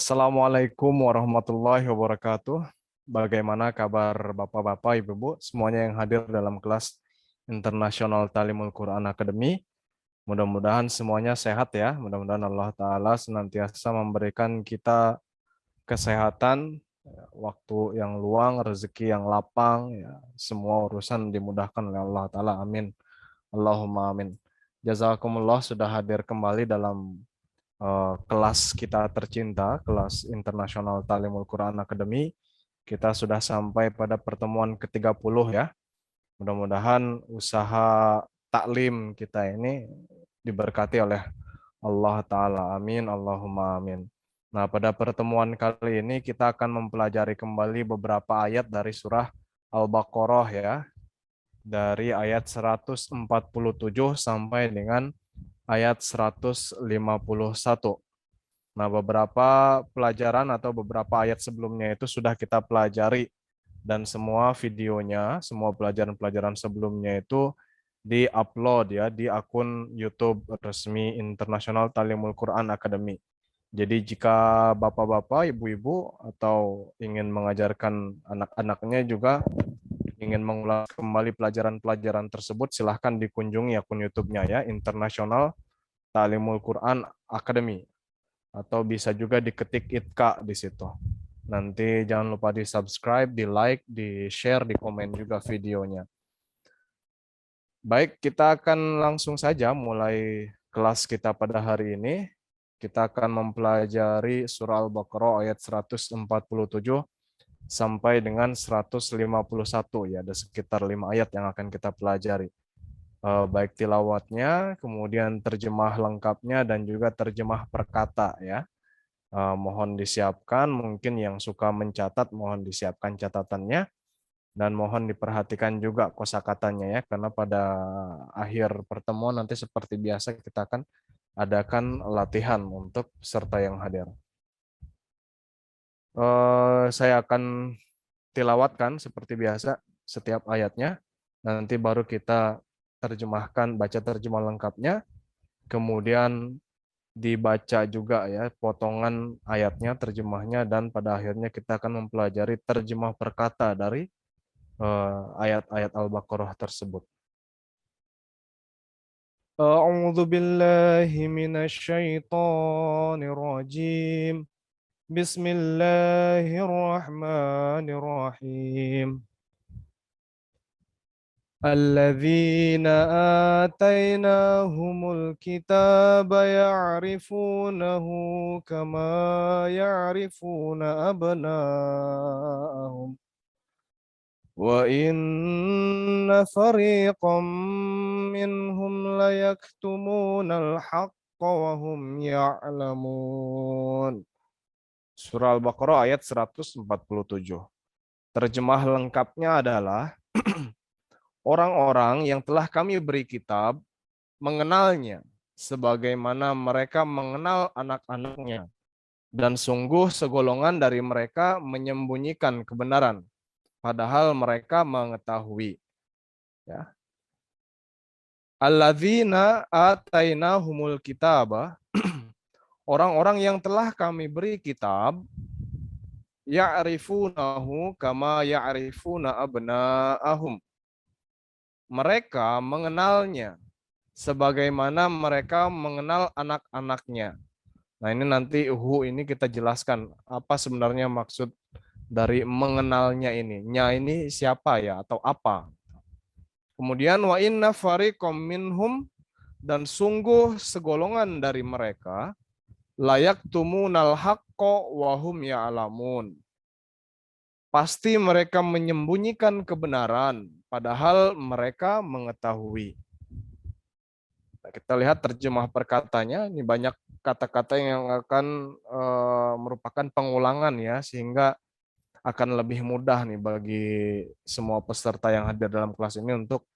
Assalamualaikum warahmatullahi wabarakatuh. Bagaimana kabar Bapak-bapak, Ibu-ibu, semuanya yang hadir dalam kelas Internasional Talimul Quran Academy. Mudah-mudahan semuanya sehat ya. Mudah-mudahan Allah Ta'ala senantiasa memberikan kita kesehatan, waktu yang luang, rezeki yang lapang, ya, semua urusan dimudahkan oleh Allah Ta'ala. Amin. Allahumma amin. Jazakumullah sudah hadir kembali dalam kelas kita tercinta, kelas Internasional Talimul Quran Academy. Kita sudah sampai pada pertemuan ke-30 ya. Mudah-mudahan usaha taklim kita ini diberkati oleh Allah Ta'ala. Amin. Allahumma amin. Nah, pada pertemuan kali ini kita akan mempelajari kembali beberapa ayat dari surah Al-Baqarah ya. Dari ayat 147 sampai dengan ayat 151. Nah, beberapa pelajaran atau beberapa ayat sebelumnya itu sudah kita pelajari dan semua videonya, semua pelajaran-pelajaran sebelumnya itu di-upload ya di akun YouTube resmi Internasional Talimul Quran Academy. Jadi jika bapak-bapak, ibu-ibu atau ingin mengajarkan anak-anaknya juga ingin mengulang kembali pelajaran-pelajaran tersebut, silahkan dikunjungi akun YouTube-nya ya, Internasional Talimul Quran Academy. Atau bisa juga diketik ITKA di situ. Nanti jangan lupa di subscribe, di like, di share, di komen juga videonya. Baik, kita akan langsung saja mulai kelas kita pada hari ini. Kita akan mempelajari surah Al-Baqarah ayat 147 sampai dengan 151 ya, ada sekitar 5 ayat yang akan kita pelajari. Baik tilawatnya, kemudian terjemah lengkapnya dan juga terjemah perkata ya. Mohon disiapkan, mungkin yang suka mencatat mohon disiapkan catatannya dan mohon diperhatikan juga kosakatanya ya, karena pada akhir pertemuan nanti seperti biasa kita akan adakan latihan untuk peserta yang hadir. Saya akan tilawatkan seperti biasa setiap ayatnya, nanti baru kita terjemahkan, baca terjemah lengkapnya, kemudian dibaca juga ya potongan ayatnya, terjemahnya, dan pada akhirnya kita akan mempelajari terjemah perkata dari ayat-ayat Al-Baqarah tersebut. A'udzu billahi minasyaitonir rajim. Bismillahirrahmanirrahim. الذين آتيناهم الكتاب يعرفونه كما يعرفون أبناءهم وإن فريقا منهم ليكتمون الحق وهم يعلمون. Surah Al-Baqarah ayat 147. Terjemah lengkapnya adalah orang-orang yang telah kami beri kitab mengenalnya sebagaimana mereka mengenal anak-anaknya, dan sungguh segolongan dari mereka menyembunyikan kebenaran padahal mereka mengetahui ya. Alladzina atainahumul kitaba, orang-orang yang telah kami beri kitab, ya'rifunahu kama ya'rifuna abna'ahum, mereka mengenalnya sebagaimana mereka mengenal anak-anaknya. Nah, ini nanti ini kita jelaskan apa sebenarnya maksud dari mengenalnya ini. Nya ini siapa ya atau apa? Kemudian wa inna fariqam minhum, dan sungguh segolongan dari mereka layak tumunal haqqo wa hum ya'lamun. Pasti mereka menyembunyikan kebenaran padahal mereka mengetahui. Kita lihat terjemah perkatanya, ini banyak kata-kata yang akan merupakan pengulangan ya, sehingga akan lebih mudah nih bagi semua peserta yang hadir dalam kelas ini untuk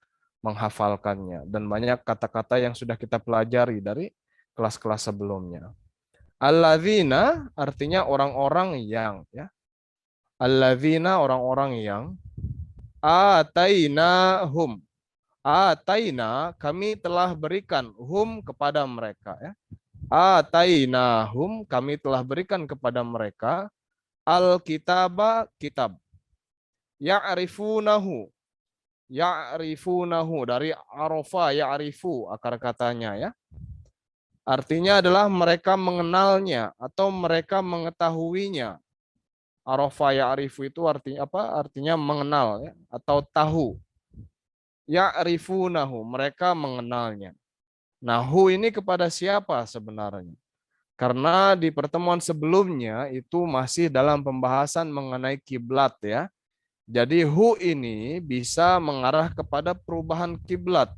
menghafalkannya. Dan banyak kata-kata yang sudah kita pelajari dari kelas-kelas sebelumnya. Alladzina artinya orang-orang yang ya. Alladzina orang-orang yang ataina kami telah berikan hum kepada mereka ya. Atainahum, kami telah berikan kepada mereka al-kitaba, kitab. Ya'rifunahu. Ya'rifunahu dari arafa ya'rifu akar katanya ya. Artinya adalah mereka mengenalnya atau mereka mengetahuinya. Arafa ya'rifu itu artinya apa? Artinya mengenal ya, atau tahu. Ya'rifunahu, mereka mengenalnya. Nah, hu ini kepada siapa sebenarnya? Karena di pertemuan sebelumnya itu masih dalam pembahasan mengenai kiblat ya. Jadi hu ini bisa mengarah kepada perubahan kiblat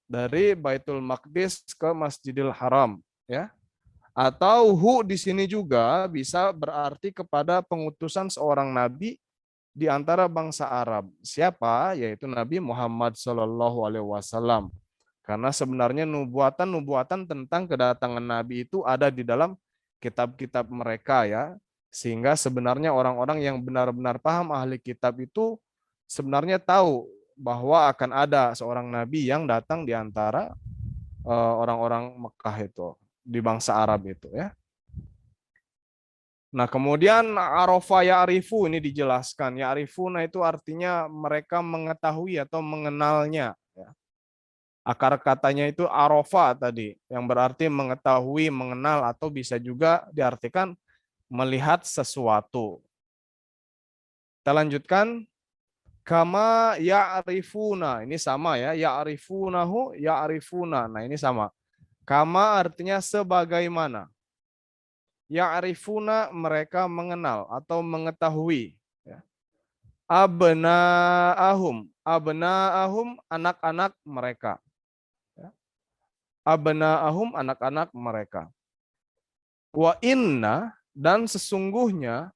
dari Baitul Maqdis ke Masjidil Haram ya. Atau hu di sini juga bisa berarti kepada pengutusan seorang nabi di antara bangsa Arab. Siapa? Yaitu Nabi Muhammad Shallallahu Alaihi Wasallam. Karena sebenarnya nubuatan-nubuatan tentang kedatangan Nabi itu ada di dalam kitab-kitab mereka ya. Sehingga sebenarnya orang-orang yang benar-benar paham ahli kitab itu sebenarnya tahu bahwa akan ada seorang Nabi yang datang di antara orang-orang Mekah itu, di bangsa Arab itu ya. Nah, kemudian arafa ya'rifu ini dijelaskan. Ya'rifuna itu artinya mereka mengetahui atau mengenalnya. Ya. Akar katanya itu arafa tadi, yang berarti mengetahui, mengenal, atau bisa juga diartikan melihat sesuatu. Kita lanjutkan. Kama ya'rifuna. Ini sama ya. Ya'rifunahu, ya'rifuna. Nah, ini sama. Kama artinya sebagaimana. Ya'rifuna mereka mengenal atau mengetahui. Ya. Abna'ahum. Abna'ahum anak-anak mereka. Ya. Abna'ahum anak-anak mereka. Wa inna dan sesungguhnya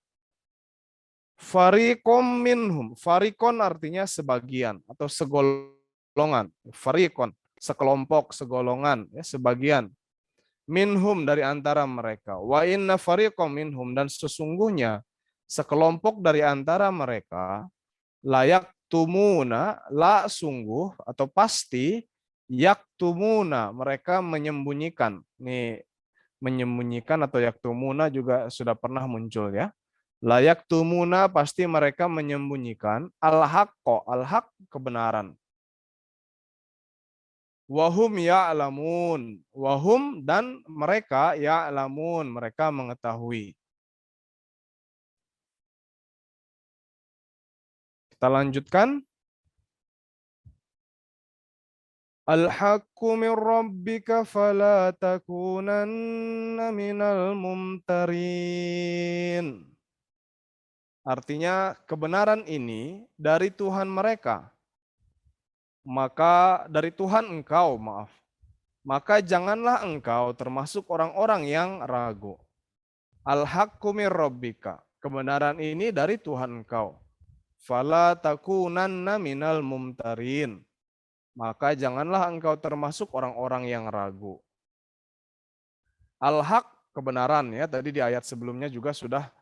fariqom minhum. Fariqon artinya sebagian atau segolongan. Fariqon sekelompok, segolongan, ya, sebagian. Minhum dari antara mereka. Wa inna fariqom minhum dan sesungguhnya sekelompok dari antara mereka layak tumuna la sungguh atau pasti yaktumuna mereka menyembunyikan. Ini menyembunyikan atau yaktumuna juga sudah pernah muncul ya. Layak tumuna pasti mereka menyembunyikan al-haqqo, al-haq kebenaran. Wahum ya'lamun. Wahum dan mereka ya'lamun. Mereka mengetahui. Kita lanjutkan. Al-haqqu min rabbika fala takunanna minal mumtarin. Artinya kebenaran ini dari Tuhan mereka. Maka dari Tuhan engkau, maaf. Maka janganlah engkau termasuk orang-orang yang ragu. Al-haqqu min rabbika. Kebenaran ini dari Tuhan engkau. Fala takunanna minal mumtarin. Maka janganlah engkau termasuk orang-orang yang ragu. Al-haq kebenaran ya. Tadi di ayat sebelumnya juga sudah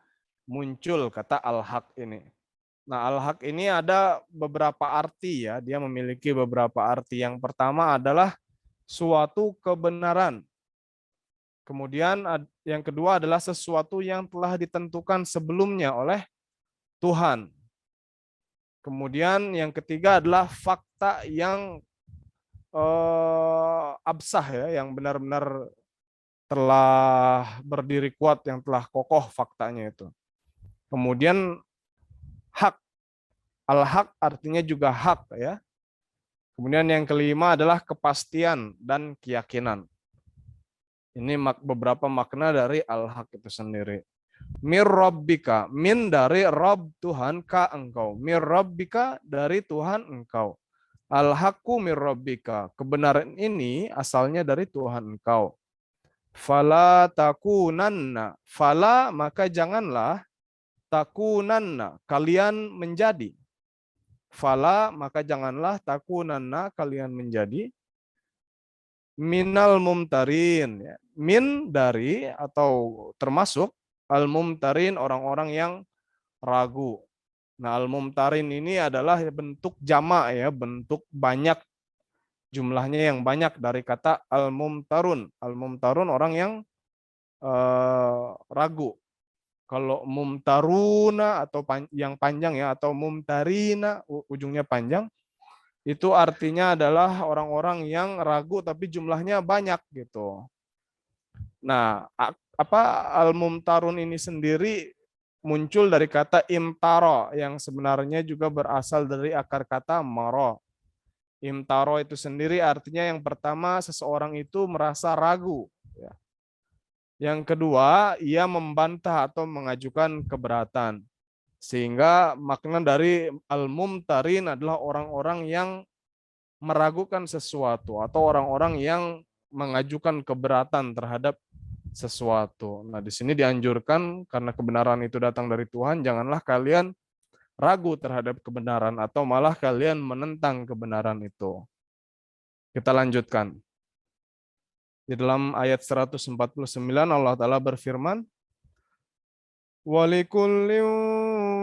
muncul kata al-haq ini. Nah, al-haq ini ada beberapa arti ya. Dia memiliki beberapa arti. Yang pertama adalah suatu kebenaran. Kemudian yang kedua adalah sesuatu yang telah ditentukan sebelumnya oleh Tuhan. Kemudian yang ketiga adalah fakta yang absah ya, yang benar-benar telah berdiri kuat, yang telah kokoh faktanya itu. Kemudian hak, al-haq artinya juga hak ya. Kemudian yang kelima adalah kepastian dan keyakinan. Ini beberapa makna dari al-haq itu sendiri. Mir rabbika, min dari Rabb Tuhan ka engkau. Mir rabbika dari Tuhan engkau. Al-haqqu mir rabbika. Kebenaran ini asalnya dari Tuhan engkau. Fala takunanna. Fala maka janganlah takunanna kalian menjadi. Fala maka janganlah takunanna kalian menjadi minal mumtarin ya. Min dari atau termasuk al mumtarin orang-orang yang ragu. Nah, al mumtarin ini adalah bentuk jamak ya, bentuk banyak jumlahnya yang banyak dari kata al-mumtarun. Al-mumtarun orang yang ragu. Kalau mumtaruna atau yang panjang ya, atau mumtarina ujungnya panjang, itu artinya adalah orang-orang yang ragu tapi jumlahnya banyak gitu. Nah, apa al-mumtarun ini sendiri muncul dari kata imtaro yang sebenarnya juga berasal dari akar kata maro. Imtaro itu sendiri artinya yang pertama seseorang itu merasa ragu. Ya. Yang kedua, ia membantah atau mengajukan keberatan. Sehingga makna dari al-mumtarin adalah orang-orang yang meragukan sesuatu atau orang-orang yang mengajukan keberatan terhadap sesuatu. Nah, di sini dianjurkan karena kebenaran itu datang dari Tuhan, janganlah kalian ragu terhadap kebenaran atau malah kalian menentang kebenaran itu. Kita lanjutkan. Di dalam ayat 149 Allah Ta'ala berfirman, "Walikullin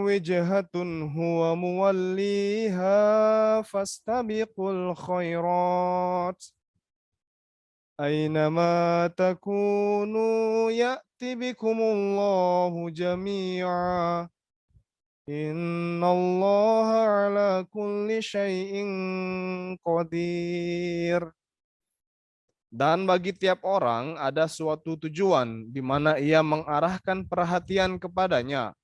wijhatun huwa muwalliha fastabiqul khairat. Aynama takunu ya'ti bikumullahu jami'a. Innallaha ala kulli syai'in qadir." Dan bagi tiap orang ada suatu tujuan di mana ia mengarahkan perhatian kepadanya.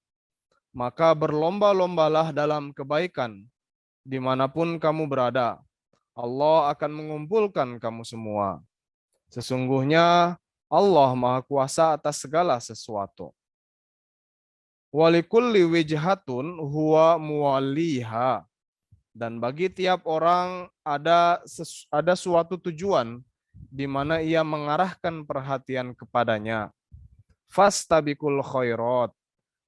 Maka berlomba-lombalah dalam kebaikan dimanapun kamu berada. Allah akan mengumpulkan kamu semua. Sesungguhnya Allah Maha Kuasa atas segala sesuatu. Walikulli wijhatun huwa muwalliha. Dan bagi tiap orang ada suatu tujuan di mana ia mengarahkan perhatian kepadanya. Fastabiqul khairat.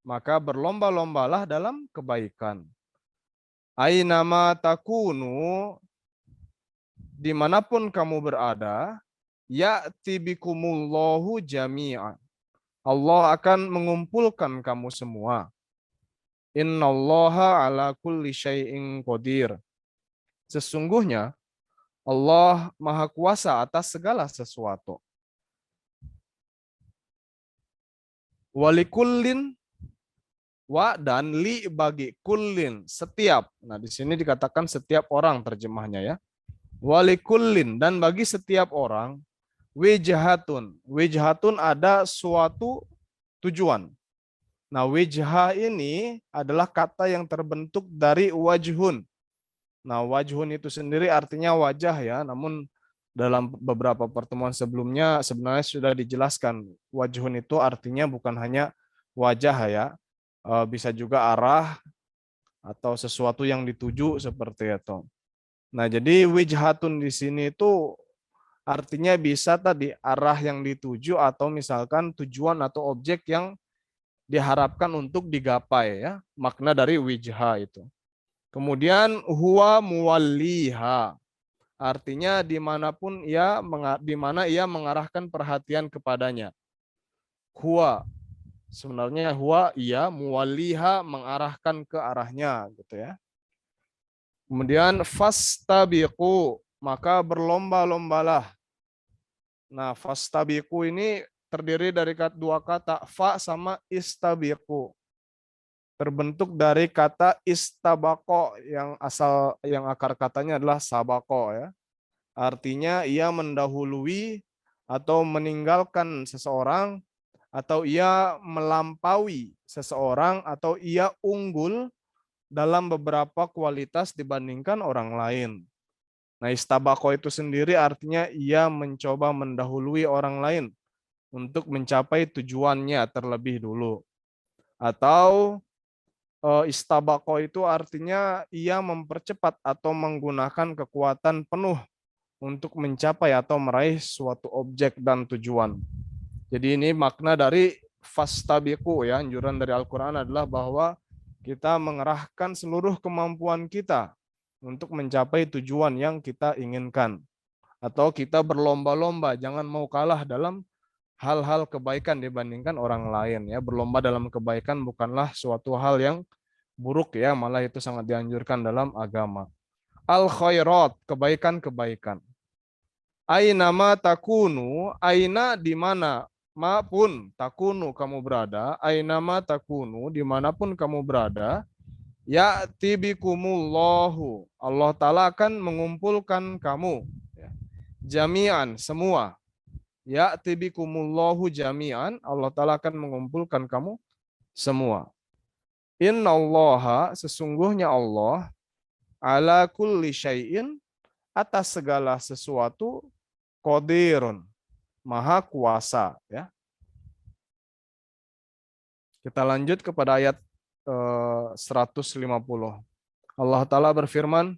Maka berlomba-lombalah dalam kebaikan. Ainama takunu, dimanapun kamu berada, ya'ti bikumullahu jami'a. Allah akan mengumpulkan kamu semua. Innallaha ala kulli syai'in qadir. Sesungguhnya Allah Maha Kuasa atas segala sesuatu. Walikullin, wa dan li bagi kullin, setiap. Nah, di sini dikatakan setiap orang terjemahnya ya. Walikullin, dan bagi setiap orang, wijhatun. Wijhatun ada suatu tujuan. Nah, wijha ini adalah kata yang terbentuk dari wajhun. Nah, wajhun itu sendiri artinya wajah ya, namun dalam beberapa pertemuan sebelumnya sebenarnya sudah dijelaskan wajhun itu artinya bukan hanya wajah ya, bisa juga arah atau sesuatu yang dituju seperti itu. Nah, jadi wijhatun di sini itu artinya bisa tadi arah yang dituju atau misalkan tujuan atau objek yang diharapkan untuk digapai ya, makna dari wijha itu. Kemudian huwa muwalliha, artinya di mana ia mengarahkan perhatian kepadanya. Huwa, sebenarnya huwa ia, muwalliha mengarahkan ke arahnya gitu ya. Kemudian fastabiqu, maka berlomba-lombalah. Nah, fastabiqu ini terdiri dari dua kata, fa sama istabiqu. Terbentuk dari kata istabako yang akar katanya adalah sabako ya. Artinya ia mendahului atau meninggalkan seseorang, atau ia melampaui seseorang, atau ia unggul dalam beberapa kualitas dibandingkan orang lain. Nah, istabako itu sendiri artinya ia mencoba mendahului orang lain untuk mencapai tujuannya terlebih dulu. Atau istabako itu artinya ia mempercepat atau menggunakan kekuatan penuh untuk mencapai atau meraih suatu objek dan tujuan. Jadi ini makna dari fastabiqu ya, anjuran dari Al-Quran adalah bahwa kita mengerahkan seluruh kemampuan kita untuk mencapai tujuan yang kita inginkan. Atau kita berlomba-lomba, jangan mau kalah dalam hal-hal kebaikan dibandingkan orang lain ya. Berlomba dalam kebaikan bukanlah suatu hal yang buruk ya, malah itu sangat dianjurkan dalam agama. Al khairat, kebaikan-kebaikan. Aina ma takunu, aina di mana ma pun takunu kamu berada, aina ma takunu dimanapun kamu berada, ya tibikumullahu. Allah Ta'ala akan mengumpulkan kamu. Ya. Jami'an, semua. Ya tibikumullahu jami'an. Allah Ta'ala akan mengumpulkan kamu semua. Innallaha, sesungguhnya Allah, ala kulli syai'in, atas segala sesuatu, qadirun, maha kuasa. Ya. Kita lanjut kepada ayat 150. Allah Ta'ala berfirman,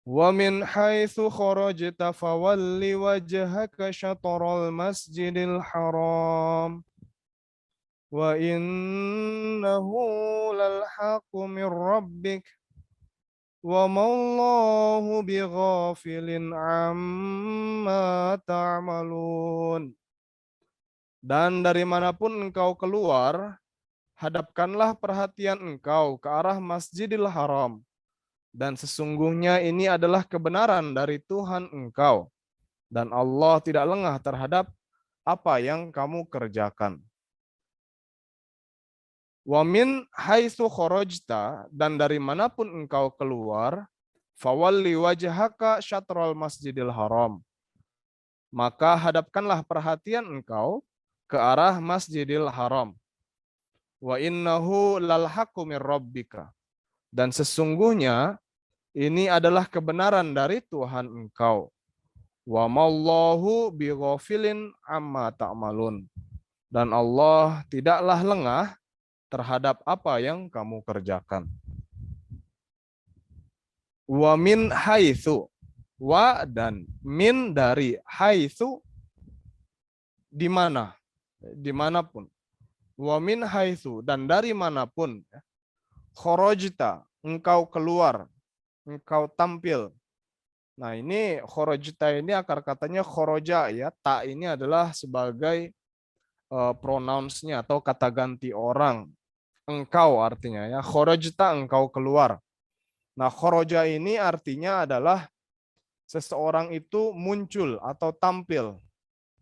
Wa min haitsu kharajta fawalli wajhaka syatrul masjidil haram wa innahu lal haqqu min rabbik wa mallahu bighafilin amma ta'malun. Dan dari manapun engkau keluar, hadapkanlah perhatian engkau ke arah Masjidil Haram. Dan sesungguhnya ini adalah kebenaran dari Tuhan engkau. Dan Allah tidak lengah terhadap apa yang kamu kerjakan. Wa min haitsu kharajta, dan dari manapun engkau keluar, fawalli wajhaka syatrul masjidil haram. Maka hadapkanlah perhatian engkau ke arah Masjidil Haram. Wa innahu lal haqqu mir rabbika. Dan sesungguhnya ini adalah kebenaran dari Tuhan engkau. Wa mallahu bighafilin amma ta'malun. Dan Allah tidaklah lengah terhadap apa yang kamu kerjakan. Wa min haitsu, wa dan min dari, haitsu di mana, dimanapun. Wa min haitsu, dan dari manapun. Kharajta, engkau keluar, engkau tampil. Nah ini kharajta ini akar katanya kharaja ya. Ta ini adalah sebagai pronounsnya atau kata ganti orang. Engkau artinya ya. Kharajta, engkau keluar. Nah kharaja ini artinya adalah seseorang itu muncul atau tampil.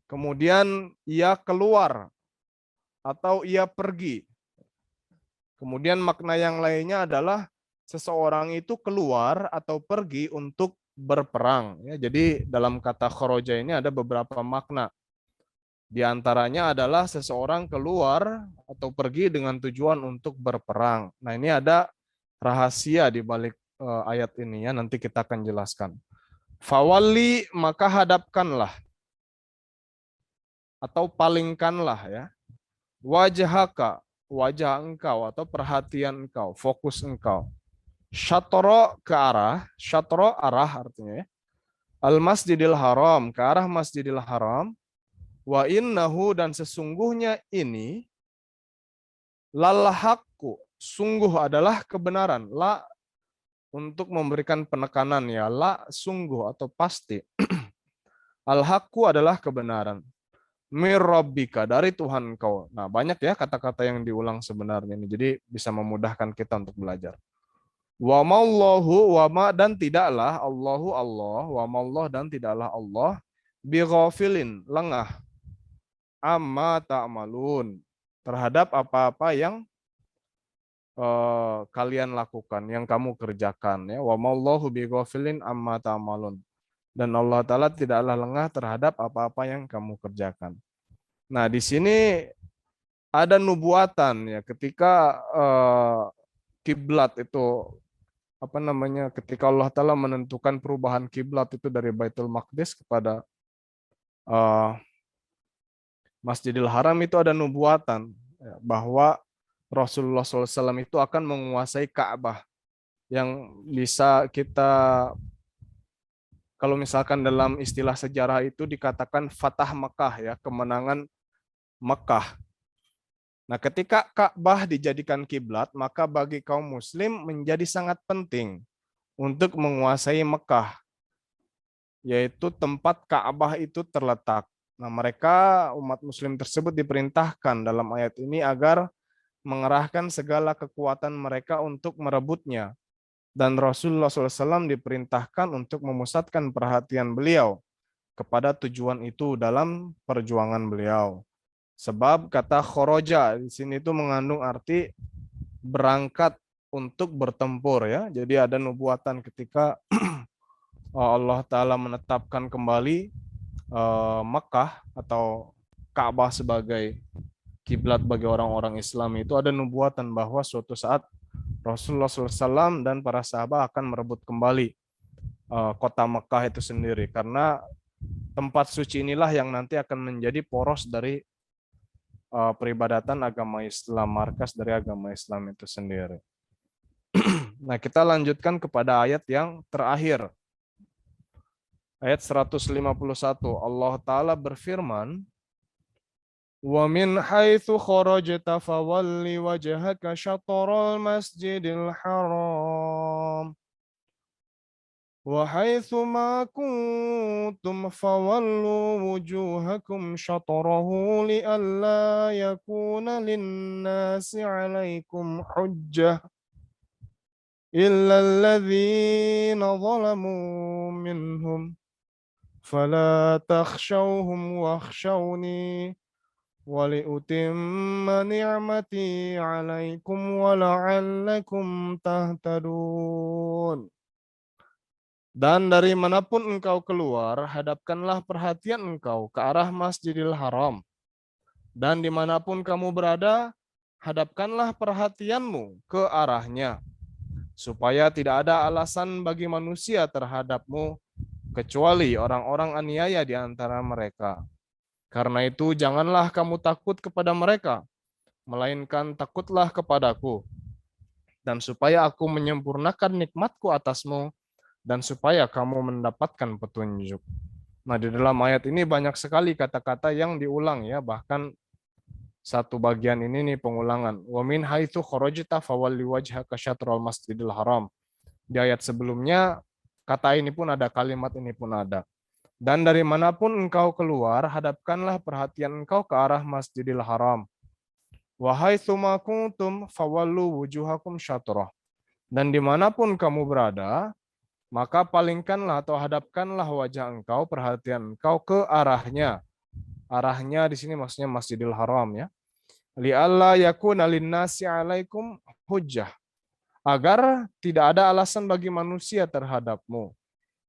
Kemudian ia keluar atau ia pergi. Kemudian makna yang lainnya adalah seseorang itu keluar atau pergi untuk berperang. Ya, jadi dalam kata kharaja ini ada beberapa makna. Di antaranya adalah seseorang keluar atau pergi dengan tujuan untuk berperang. Nah ini ada rahasia di balik ayat ini ya, nanti kita akan jelaskan. Fawalli, maka hadapkanlah atau palingkanlah ya. Wajhaka, wajah engkau atau perhatian engkau, fokus engkau. Syatro, ke arah, syatro arah artinya ya. Al-Masjidil Haram, ke arah Masjidil Haram. Wa innahu, dan sesungguhnya ini, lal haqqu, sungguh adalah kebenaran. La untuk memberikan penekanan ya, la sungguh atau pasti. Al haqqu adalah kebenaran. Mir rabbika, dari Tuhan engkau. Nah, banyak ya kata-kata yang diulang sebenarnya ini. Jadi bisa memudahkan kita untuk belajar. Wa mallahu, wa ma, dan tidaklah Allahu Allah, wa mallah, dan tidaklah Allah bighafilin, lengah, amma ta'malun, terhadap apa-apa yang kalian lakukan, yang kamu kerjakan ya. Wa mallahu bighafilin amma ta'malun. Dan Allah Ta'ala tidaklah lengah terhadap apa-apa yang kamu kerjakan. Nah, di sini ada nubuatan ya, ketika kiblat itu apa namanya, ketika Allah Ta'ala menentukan perubahan kiblat itu dari Baitul Maqdis kepada Masjidil Haram, itu ada nubuatan ya, bahwa Rasulullah SAW itu akan menguasai Ka'bah, yang bisa kita, kalau misalkan dalam istilah sejarah itu dikatakan Fatah Mekah ya, kemenangan Mekah. Nah, ketika Ka'bah dijadikan kiblat, maka bagi kaum muslim menjadi sangat penting untuk menguasai Mekah, yaitu tempat Ka'bah itu terletak. Nah, mereka umat muslim tersebut diperintahkan dalam ayat ini agar mengerahkan segala kekuatan mereka untuk merebutnya. Dan Rasulullah SAW diperintahkan untuk memusatkan perhatian beliau kepada tujuan itu dalam perjuangan beliau. Sebab kata khoroja di sini itu mengandung arti berangkat untuk bertempur ya. Jadi ada nubuatan ketika Allah Ta'ala menetapkan kembali Mekah atau Ka'bah sebagai kiblat bagi orang-orang Islam, itu ada nubuatan bahwa suatu saat Rasulullah SAW dan para sahabat akan merebut kembali kota Mekah itu sendiri, karena tempat suci inilah yang nanti akan menjadi poros dari peribadatan agama Islam, markas dari agama Islam itu sendiri. Nah, kita lanjutkan kepada ayat yang terakhir. Ayat 151, Allah Ta'ala berfirman, وَمِنْ حَيْثُ خَرَجْتَ فَوَلِّ وَجْهَكَ شَطْرَ الْمَسْجِدِ الْحَرَامِ وَحَيْثُ مَا كُنْتُمْ فَوَلُّوا وُجُوهَكُمْ شَطْرَهُ لِئَلَّا يَكُونَ لِلنَّاسِ عَلَيْكُمْ حُجَّةٌ إِلَّا الَّذِينَ ظَلَمُوا مِنْهُمْ فَلَا تَخْشَوْهُمْ وَاخْشَوْنِي وَلِأُتِمَّ نِعْمَتِي عَلَيْكُمْ وَلَعَلَّكُمْ تَهْتَدُونَ. Dan dari manapun engkau keluar, hadapkanlah perhatian engkau ke arah Masjidil Haram. Dan dimanapun kamu berada, hadapkanlah perhatianmu ke arahnya, supaya tidak ada alasan bagi manusia terhadapmu, kecuali orang-orang aniaya di antara mereka. Karena itu janganlah kamu takut kepada mereka, melainkan takutlah kepadaku. Dan supaya aku menyempurnakan nikmatku atasmu, dan supaya kamu mendapatkan petunjuk. Nah, di dalam ayat ini banyak sekali kata-kata yang diulang ya, bahkan satu bagian ini nih pengulangan. Wa min haitsu kharajta fawalli wajhaka syatral masjidil haram. Di ayat sebelumnya kata ini pun ada, kalimat ini pun ada. Dan dari manapun engkau keluar, hadapkanlah perhatian engkau ke arah Masjidil Haram. Wa haitsu ma kuntum fawallu wujuhakum syatrah. Dan dimanapun kamu berada, maka palingkanlah atau hadapkanlah wajah engkau, perhatian engkau ke arahnya. Arahnya di sini maksudnya Masjidil Haram ya. Li'alla yakuna linnasi 'alaikum hujjah. Agar tidak ada alasan bagi manusia terhadapmu.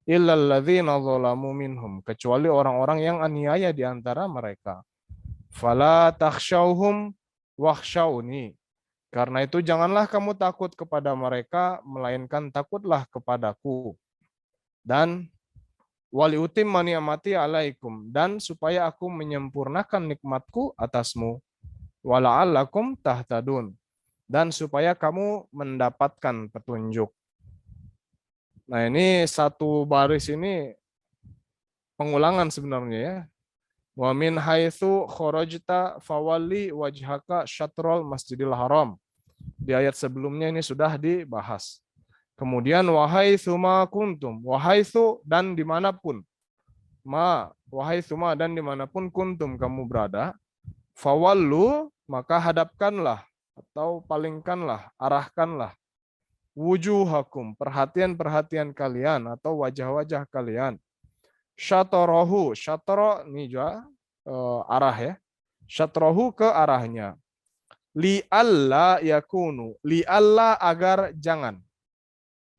Illal ladzina dzalamu minhum, kecuali orang-orang yang aniaya di antara mereka. Fala takhshawhum wakhshawni. Karena itu janganlah kamu takut kepada mereka, melainkan takutlah kepadaku. Dan waliutimma ni'mati alaikum, dan supaya aku menyempurnakan nikmatku atasmu. Wala'allakum tahtadun, dan supaya kamu mendapatkan petunjuk. Nah, ini satu baris ini pengulangan sebenarnya ya. Wa min haitsu kharajta fawalli wajhaka syatrul masjidil haram. Di ayat sebelumnya ini sudah dibahas. Kemudian wahai suma kuntum, wahai su dan dimanapun, wahai suma dan dimanapun kuntum kamu berada, fawallu maka hadapkanlah atau palingkanlah, arahkanlah, wujuhakum perhatian-perhatian kalian atau wajah-wajah kalian, syatarahu, syatara ini juga arah ya, syatarahu ke arahnya, li alla yakunu, li alla agar jangan,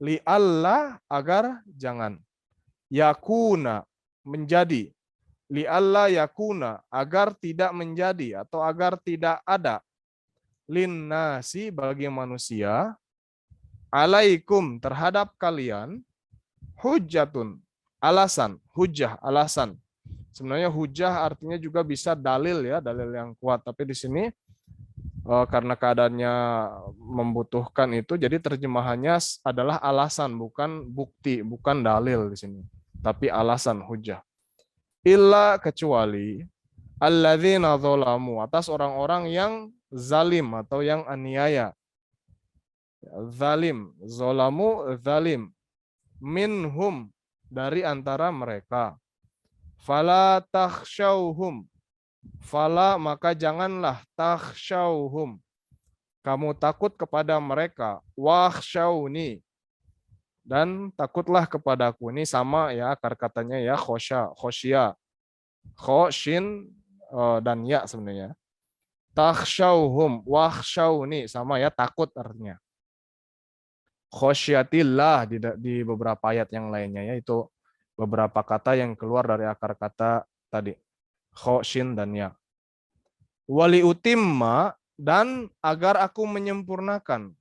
li alla agar jangan, yakuna menjadi, li alla yakuna agar tidak menjadi atau agar tidak ada, linnasi bagi manusia, alaikum terhadap kalian, hujjatun alasan, hujjah alasan. Sebenarnya hujjah artinya juga bisa dalil ya, dalil yang kuat, tapi di sini karena keadaannya membutuhkan itu, jadi terjemahannya adalah alasan, bukan bukti, bukan dalil di sini, tapi alasan, hujjah. Illa kecuali alladzina dzalamu, atas orang-orang yang zalim atau yang aniaya. Zalim, zolamu zalim, minhum dari antara mereka. Fala takhshawhum, fala maka janganlah, takhshawhum kamu takut kepada mereka, wakhshawni dan takutlah kepadaku. Ini sama ya akar katanya ya khosyia, khosyin dan ya sebenarnya. Takhsyauhum, wakhsyauni sama ya takut artinya. Khosyatillah di beberapa ayat yang lainnya ya itu beberapa kata yang keluar dari akar kata tadi. Khosyin dan ya. Wali utimma dan agar aku menyempurnakan.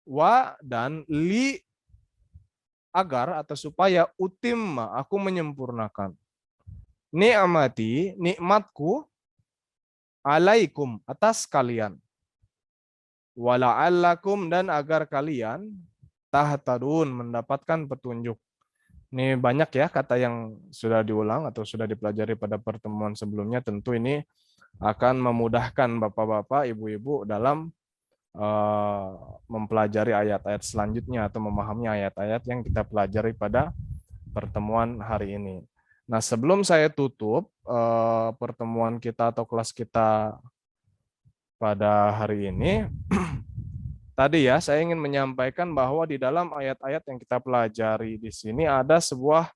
Wa dan li agar atau supaya utimma aku menyempurnakan. Ni'mati nikmatku alaikum atas kalian. Wala'allakum dan agar kalian tahtadun mendapatkan petunjuk. Ini banyak ya kata yang sudah diulang atau sudah dipelajari pada pertemuan sebelumnya. Tentu ini akan memudahkan bapak-bapak, ibu-ibu dalam mempelajari ayat-ayat selanjutnya atau memahami ayat-ayat yang kita pelajari pada pertemuan hari ini. Nah, sebelum saya tutup pertemuan kita atau kelas kita pada hari ini, tadi ya saya ingin menyampaikan bahwa di dalam ayat-ayat yang kita pelajari di sini ada sebuah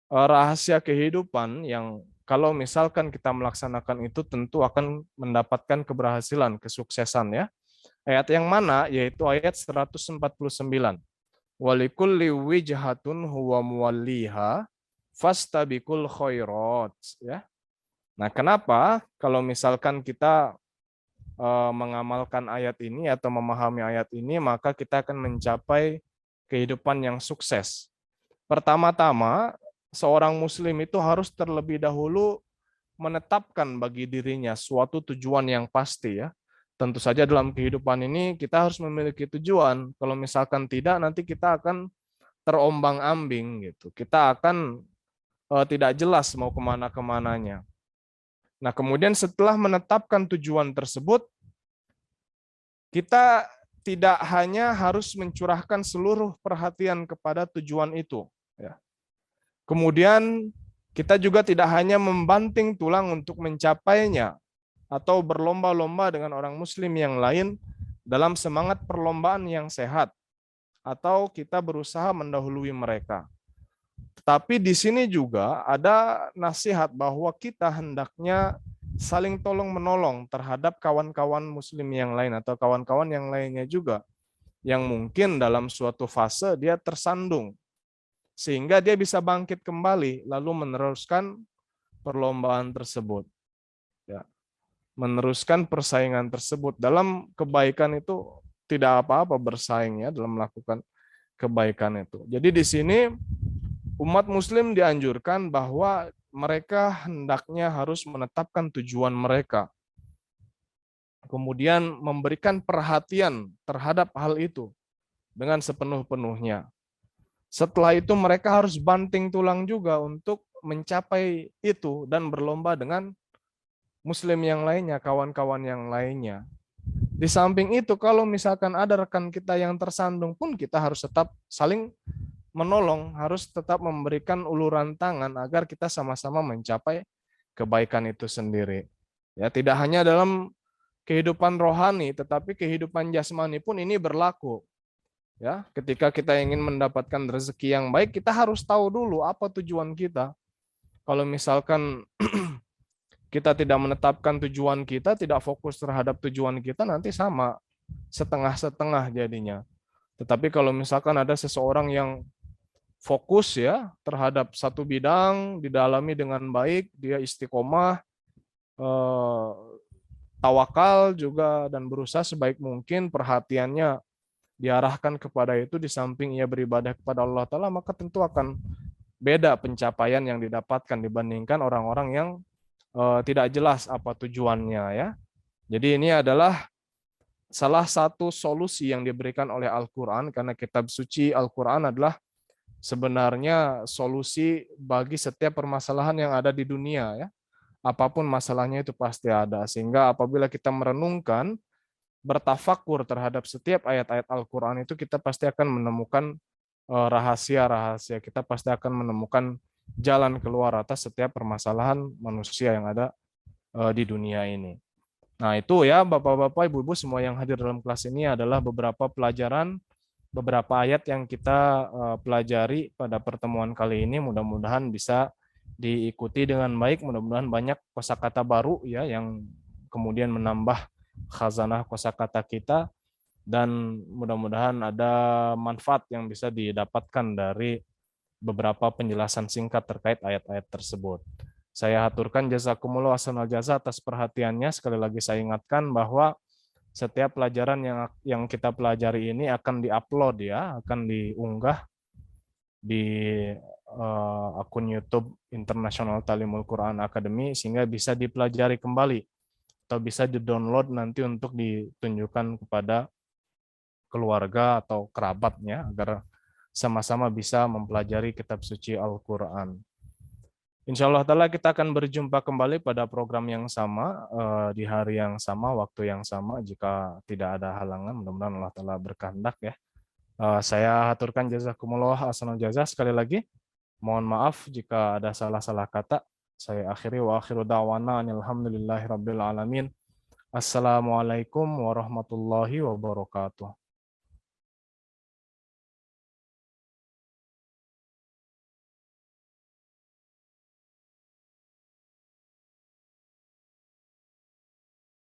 rahasia kehidupan yang kalau misalkan kita melaksanakan itu tentu akan mendapatkan keberhasilan, kesuksesan ya. Ayat yang mana? Yaitu ayat 149. Walikulli wijhatun huwa muwalliha fastabiqul khairat ya. Nah, kenapa kalau misalkan kita mengamalkan ayat ini atau memahami ayat ini maka kita akan mencapai kehidupan yang sukses. Pertama-tama, seorang muslim itu harus terlebih dahulu menetapkan bagi dirinya suatu tujuan yang pasti ya. Tentu saja dalam kehidupan ini kita harus memiliki tujuan. Kalau misalkan tidak, nanti kita akan terombang-ambing gitu. Kita akan tidak jelas mau kemana-kemananya. Nah, kemudian setelah menetapkan tujuan tersebut, kita tidak hanya harus mencurahkan seluruh perhatian kepada tujuan itu. Ya. Kemudian kita juga tidak hanya membanting tulang untuk mencapainya atau berlomba-lomba dengan orang muslim yang lain dalam semangat perlombaan yang sehat atau kita berusaha mendahului mereka. Tetapi di sini juga ada nasihat bahwa kita hendaknya saling tolong-menolong terhadap kawan-kawan muslim yang lain atau kawan-kawan yang lainnya juga yang mungkin dalam suatu fase dia tersandung sehingga dia bisa bangkit kembali lalu meneruskan perlombaan tersebut. Ya. Meneruskan persaingan tersebut. Dalam kebaikan itu tidak apa-apa bersaing ya dalam melakukan kebaikan itu. Jadi di sini umat muslim dianjurkan bahwa mereka hendaknya harus menetapkan tujuan mereka. Kemudian memberikan perhatian terhadap hal itu dengan sepenuh-penuhnya. Setelah itu mereka harus banting tulang juga untuk mencapai itu dan berlomba dengan muslim yang lainnya, kawan-kawan yang lainnya. Di samping itu kalau misalkan ada rekan kita yang tersandung pun kita harus tetap saling menolong, harus tetap memberikan uluran tangan agar kita sama-sama mencapai kebaikan itu sendiri. Ya, tidak hanya dalam kehidupan rohani, tetapi kehidupan jasmani pun ini berlaku. Ya, ketika kita ingin mendapatkan rezeki yang baik, kita harus tahu dulu apa tujuan kita. Kalau misalkan kita tidak menetapkan tujuan kita, tidak fokus terhadap tujuan kita, nanti sama setengah-setengah jadinya. Tetapi kalau misalkan ada seseorang yang fokus ya terhadap satu bidang, didalami dengan baik, dia istiqomah, tawakal juga dan berusaha sebaik mungkin perhatiannya diarahkan kepada itu di samping ia beribadah kepada Allah Ta'ala, maka tentu akan beda pencapaian yang didapatkan dibandingkan orang-orang yang tidak jelas apa tujuannya ya. Jadi ini adalah salah satu solusi yang diberikan oleh Al-Quran karena kitab suci Al-Quran adalah sebenarnya solusi bagi setiap permasalahan yang ada di dunia ya. Apapun masalahnya itu pasti ada. Sehingga apabila kita merenungkan, bertafakur terhadap setiap ayat-ayat Al-Quran itu kita pasti akan menemukan rahasia-rahasia. Kita pasti akan menemukan jalan keluar atas setiap permasalahan manusia yang ada di dunia ini. Nah itu ya Bapak-Bapak, Ibu-Ibu semua yang hadir dalam kelas ini adalah beberapa pelajaran beberapa ayat yang kita pelajari pada pertemuan kali ini. Mudah-mudahan bisa diikuti dengan baik. Mudah-mudahan banyak kosakata baru ya yang kemudian menambah khazanah kosakata kita, dan mudah-mudahan ada manfaat yang bisa didapatkan dari beberapa penjelasan singkat terkait ayat-ayat tersebut. Saya haturkan jazakumullah ahsanal jaza atas perhatiannya. Sekali lagi saya ingatkan bahwa setiap pelajaran yang kita pelajari ini akan diupload ya, akan diunggah di akun YouTube International Talimul Quran Academy sehingga bisa dipelajari kembali atau bisa di-download nanti untuk ditunjukkan kepada keluarga atau kerabatnya agar sama-sama bisa mempelajari kitab suci Al-Quran. Insya Allah Ta'ala kita akan berjumpa kembali pada program yang sama, di hari yang sama, waktu yang sama, jika tidak ada halangan. Mudah-mudahan Allah Ta'ala berkehendak ya. Saya haturkan jazakumullah ahsanal jazah sekali lagi. Mohon maaf jika ada salah-salah kata. Saya akhiri wa akhiru da'wana alhamdulillahi rabbil alamin. Assalamualaikum warahmatullahi wabarakatuh.